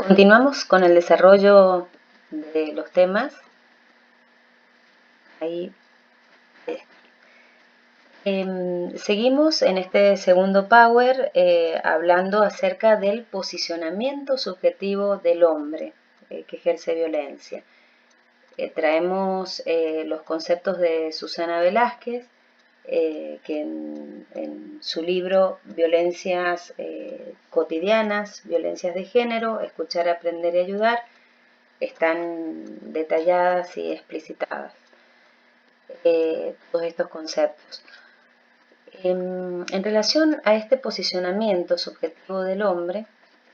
Continuamos con el desarrollo de los temas. Ahí. Seguimos en este segundo power hablando acerca del posicionamiento subjetivo del hombre que ejerce violencia. Traemos los conceptos de Susana Velázquez, que en su libro Violencias cotidianas, violencias de género, escuchar, aprender y ayudar, están detalladas y explicitadas todos estos conceptos. En relación a este posicionamiento subjetivo del hombre,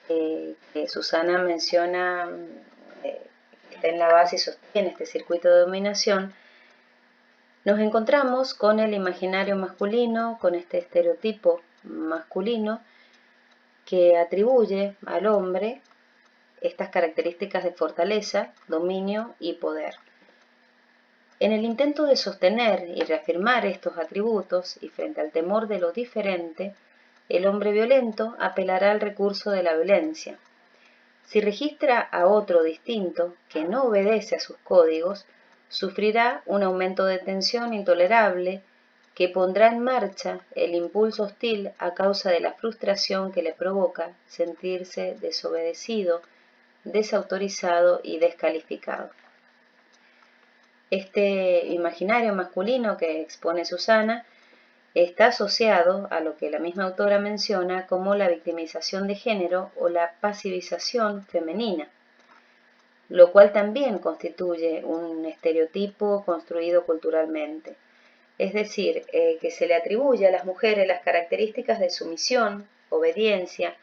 que Susana menciona, está en la base y sostiene este circuito de dominación, nos encontramos con el imaginario masculino, con este estereotipo masculino que atribuye al hombre estas características de fortaleza, dominio y poder. En el intento de sostener y reafirmar estos atributos y frente al temor de lo diferente, el hombre violento apelará al recurso de la violencia. Si registra a otro distinto que no obedece a sus códigos, sufrirá un aumento de tensión intolerable que pondrá en marcha el impulso hostil a causa de la frustración que le provoca sentirse desobedecido, desautorizado y descalificado. Este imaginario masculino que expone Susana está asociado a lo que la misma autora menciona como la victimización de género o la pasivización femenina, lo cual también constituye un estereotipo construido culturalmente. Es decir, que se le atribuye a las mujeres las características de sumisión, obediencia,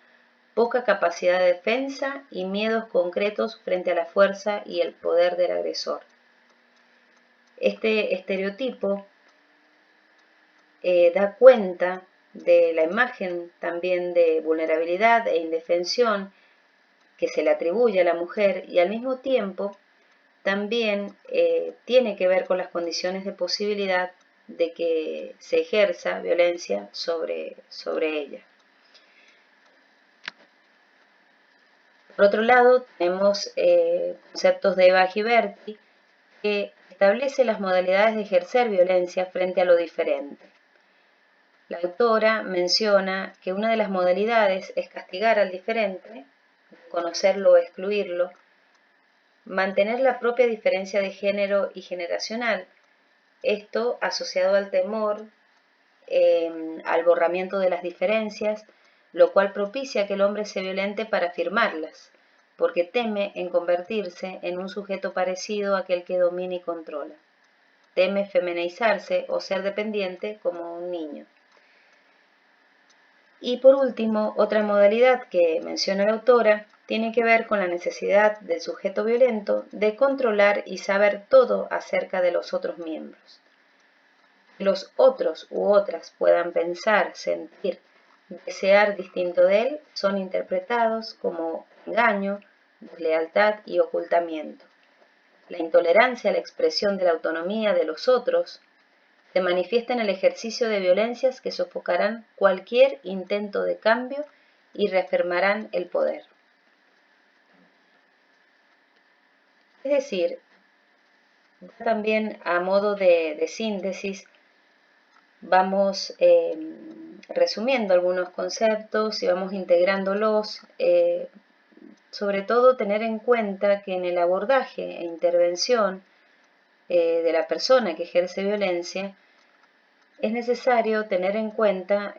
poca capacidad de defensa y miedos concretos frente a la fuerza y el poder del agresor. Este estereotipo da cuenta de la imagen también de vulnerabilidad e indefensión que se le atribuye a la mujer y al mismo tiempo también tiene que ver con las condiciones de posibilidad de que se ejerza violencia sobre ella. Por otro lado, tenemos conceptos de Eva Ghiberti que establece las modalidades de ejercer violencia frente a lo diferente. La autora menciona que una de las modalidades es castigar al diferente, conocerlo o excluirlo, mantener la propia diferencia de género y generacional, esto asociado al temor, al borramiento de las diferencias, lo cual propicia que el hombre se violente para afirmarlas, porque teme en convertirse en un sujeto parecido a aquel que domina y controla. Teme feminizarse o ser dependiente como un niño. Y por último, otra modalidad que menciona la autora tiene que ver con la necesidad del sujeto violento de controlar y saber todo acerca de los otros miembros. Que los otros u otras puedan pensar, sentir, desear distinto de él son interpretados como engaño, deslealtad y ocultamiento. La intolerancia a la expresión de la autonomía de los otros se manifiesta en el ejercicio de violencias que sofocarán cualquier intento de cambio y reafirmarán el poder. Es decir, también a modo de síntesis, vamos resumiendo algunos conceptos y vamos integrándolos, sobre todo tener en cuenta que en el abordaje e intervención de la persona que ejerce violencia, es necesario tener en cuenta,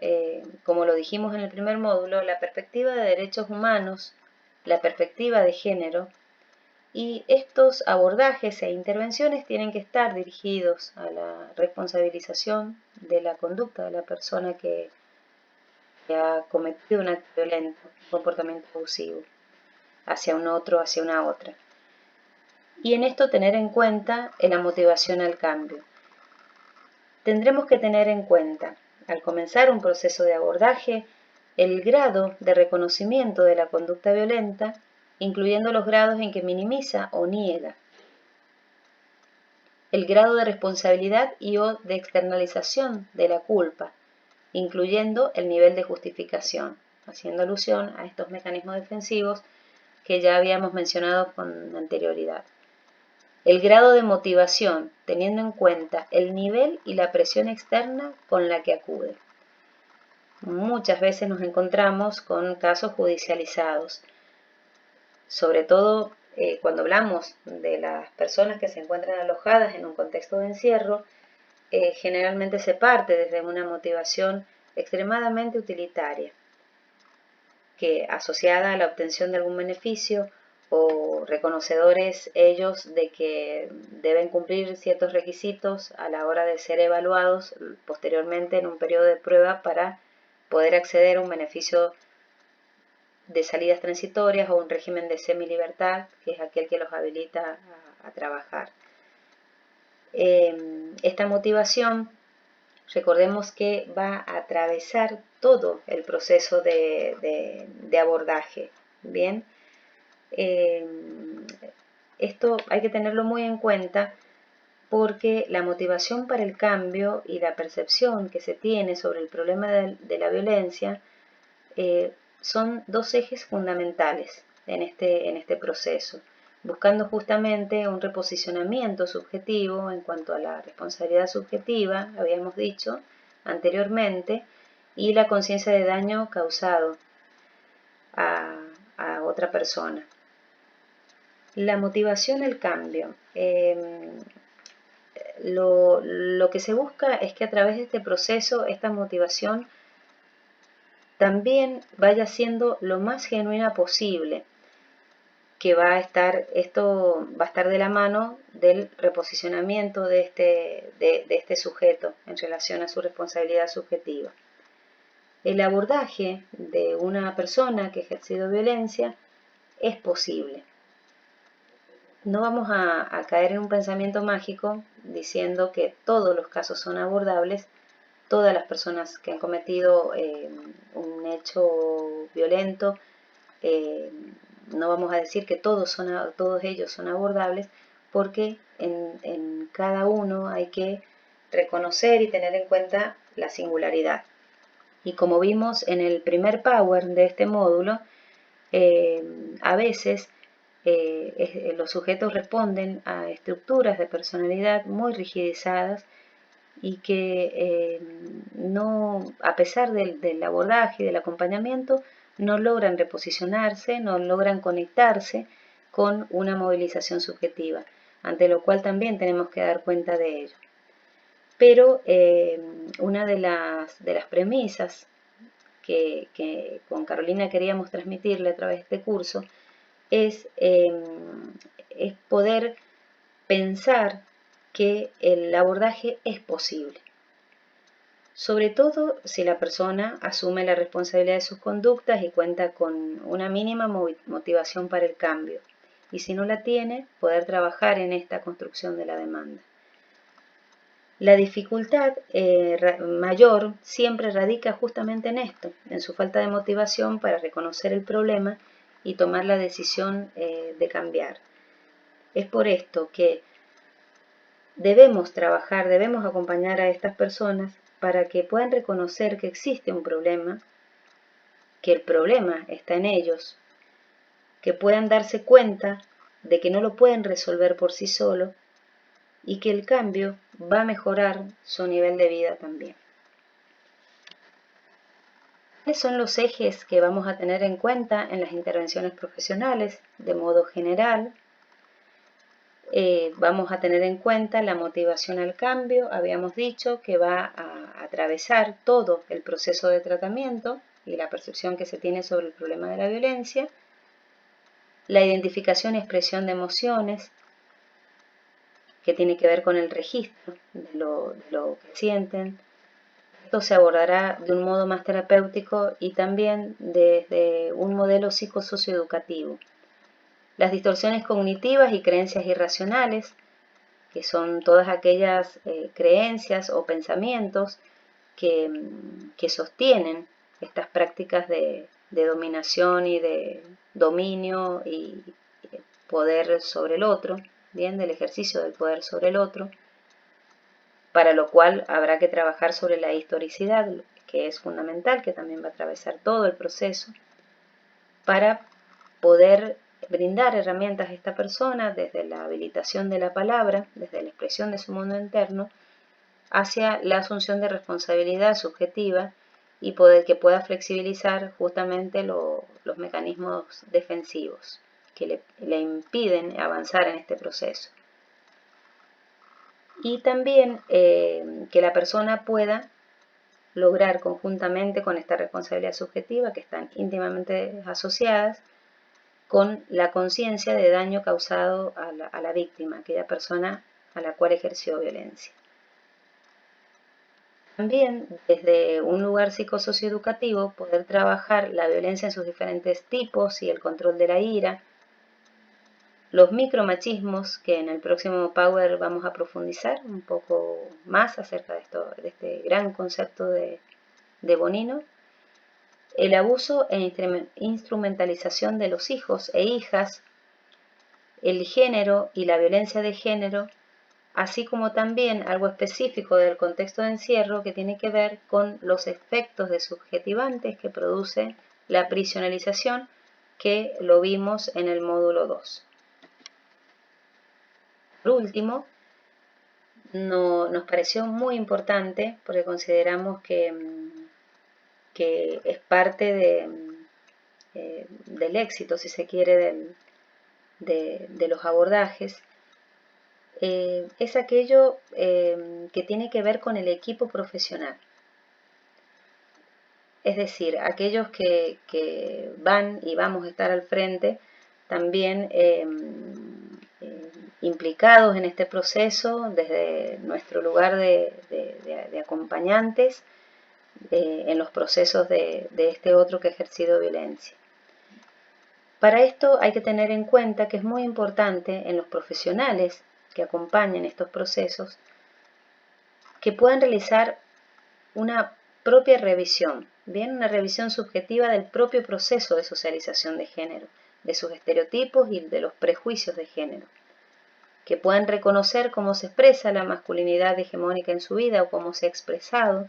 como lo dijimos en el primer módulo, la perspectiva de derechos humanos, la perspectiva de género, y estos abordajes e intervenciones tienen que estar dirigidos a la responsabilización de la conducta de la persona que ha cometido un acto violento, un comportamiento abusivo, hacia un otro, hacia una otra. Y en esto tener en cuenta la motivación al cambio. Tendremos que tener en cuenta, al comenzar un proceso de abordaje, el grado de reconocimiento de la conducta violenta, incluyendo los grados en que minimiza o niega, el grado de responsabilidad y o de externalización de la culpa, incluyendo el nivel de justificación, haciendo alusión a estos mecanismos defensivos que ya habíamos mencionado con anterioridad. El grado de motivación, teniendo en cuenta el nivel y la presión externa con la que acude. Muchas veces nos encontramos con casos judicializados, sobre todo cuando hablamos de las personas que se encuentran alojadas en un contexto de encierro. Generalmente se parte desde una motivación extremadamente utilitaria, que asociada a la obtención de algún beneficio o reconocedores ellos de que deben cumplir ciertos requisitos a la hora de ser evaluados posteriormente en un periodo de prueba para poder acceder a un beneficio de salidas transitorias o un régimen de semilibertad, que es aquel que los habilita a trabajar. Esta motivación, recordemos que va a atravesar todo el proceso de abordaje. Bien, esto hay que tenerlo muy en cuenta porque la motivación para el cambio y la percepción que se tiene sobre el problema de la violencia son dos ejes fundamentales en este proceso, buscando justamente un reposicionamiento subjetivo en cuanto a la responsabilidad subjetiva, habíamos dicho anteriormente, y la conciencia de daño causado a otra persona. La motivación al cambio. Lo que se busca es que a través de este proceso, esta motivación también vaya siendo lo más genuina posible, que esto va a estar de la mano del reposicionamiento de este sujeto en relación a su responsabilidad subjetiva. El abordaje de una persona que ha ejercido violencia es posible. No vamos a caer en un pensamiento mágico diciendo que todos los casos son abordables. Todas las personas que han cometido un hecho violento, no vamos a decir que todos ellos son abordables, porque en cada uno hay que reconocer y tener en cuenta la singularidad. Y como vimos en el primer power de este módulo, a veces los sujetos responden a estructuras de personalidad muy rigidizadas y que no, a pesar del abordaje y del acompañamiento, no logran reposicionarse, no logran conectarse con una movilización subjetiva, ante lo cual también tenemos que dar cuenta de ello. Pero una de las premisas que con Carolina queríamos transmitirle a través de este curso es poder pensar que el abordaje es posible, sobre todo si la persona asume la responsabilidad de sus conductas y cuenta con una mínima motivación para el cambio, y si no la tiene, poder trabajar en esta construcción de la demanda. La dificultad mayor siempre radica justamente en esto, en su falta de motivación para reconocer el problema y tomar la decisión de cambiar. Es por esto que debemos trabajar, debemos acompañar a estas personas para que puedan reconocer que existe un problema, que el problema está en ellos, que puedan darse cuenta de que no lo pueden resolver por sí solos y que el cambio va a mejorar su nivel de vida también. ¿Cuáles son los ejes que vamos a tener en cuenta en las intervenciones profesionales de modo general? Vamos a tener en cuenta la motivación al cambio, habíamos dicho que va a atravesar todo el proceso de tratamiento y la percepción que se tiene sobre el problema de la violencia, la identificación y expresión de emociones, que tiene que ver con el registro de lo que sienten. Esto se abordará de un modo más terapéutico y también desde un modelo psicosocioeducativo. Las distorsiones cognitivas y creencias irracionales, que son todas aquellas creencias o pensamientos que sostienen estas prácticas de dominación y de dominio y poder sobre el otro, bien, del ejercicio del poder sobre el otro, para lo cual habrá que trabajar sobre la historicidad, que es fundamental, que también va a atravesar todo el proceso, para poder brindar herramientas a esta persona desde la habilitación de la palabra, desde la expresión de su mundo interno, hacia la asunción de responsabilidad subjetiva y que pueda flexibilizar justamente los mecanismos defensivos que le impiden avanzar en este proceso. Y también que la persona pueda lograr conjuntamente con esta responsabilidad subjetiva, que están íntimamente asociadas, con la conciencia de daño causado a la víctima, aquella persona a la cual ejerció violencia. También, desde un lugar psicosocioeducativo, poder trabajar la violencia en sus diferentes tipos y el control de la ira, los micromachismos, que en el próximo Power vamos a profundizar un poco más acerca de este gran concepto de Bonino, el abuso e instrumentalización de los hijos e hijas, el género y la violencia de género, así como también algo específico del contexto de encierro que tiene que ver con los efectos desubjetivantes que produce la prisionalización, que lo vimos en el módulo 2. Por último, nos pareció muy importante porque consideramos que es parte del éxito, si se quiere, de los abordajes, es aquello que tiene que ver con el equipo profesional. Es decir, aquellos que van y vamos a estar al frente, también implicados en este proceso desde nuestro lugar de acompañantes en los procesos de este otro que ha ejercido violencia. Para esto hay que tener en cuenta que es muy importante en los profesionales que acompañan estos procesos que puedan realizar una propia revisión, bien, una revisión subjetiva del propio proceso de socialización de género, de sus estereotipos y de los prejuicios de género, que puedan reconocer cómo se expresa la masculinidad hegemónica en su vida o cómo se ha expresado.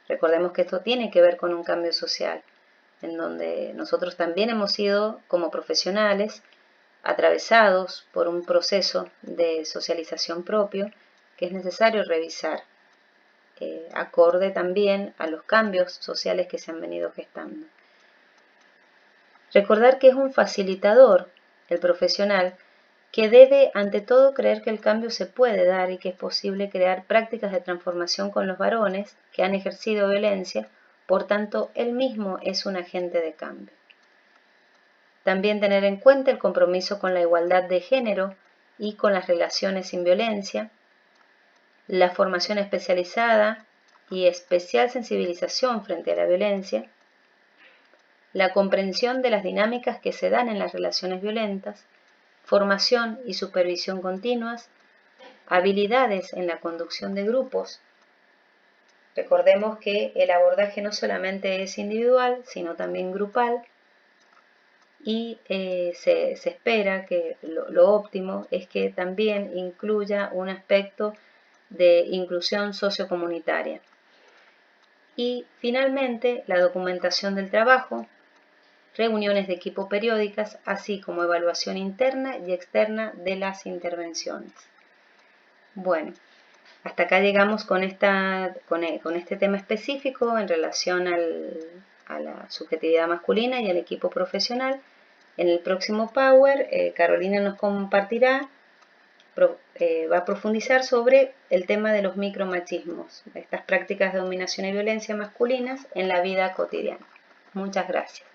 Recordemos que esto tiene que ver con un cambio social, en donde nosotros también hemos sido, como profesionales, atravesados por un proceso de socialización propio que es necesario revisar, acorde también a los cambios sociales que se han venido gestando. Recordar que es un facilitador, el profesional, que debe ante todo creer que el cambio se puede dar y que es posible crear prácticas de transformación con los varones que han ejercido violencia, por tanto, él mismo es un agente de cambio. También tener en cuenta el compromiso con la igualdad de género y con las relaciones sin violencia, la formación especializada y especial sensibilización frente a la violencia, la comprensión de las dinámicas que se dan en las relaciones violentas, formación y supervisión continuas, habilidades en la conducción de grupos. Recordemos que el abordaje no solamente es individual, sino también grupal, y se espera que lo óptimo es que también incluya un aspecto de inclusión sociocomunitaria. Y finalmente, la documentación del trabajo, reuniones de equipo periódicas, así como evaluación interna y externa de las intervenciones. Bueno, hasta acá llegamos con este tema específico en relación a la subjetividad masculina y al equipo profesional. En el próximo Power, Carolina nos compartirá, va a profundizar sobre el tema de los micromachismos, estas prácticas de dominación y violencia masculinas en la vida cotidiana. Muchas gracias.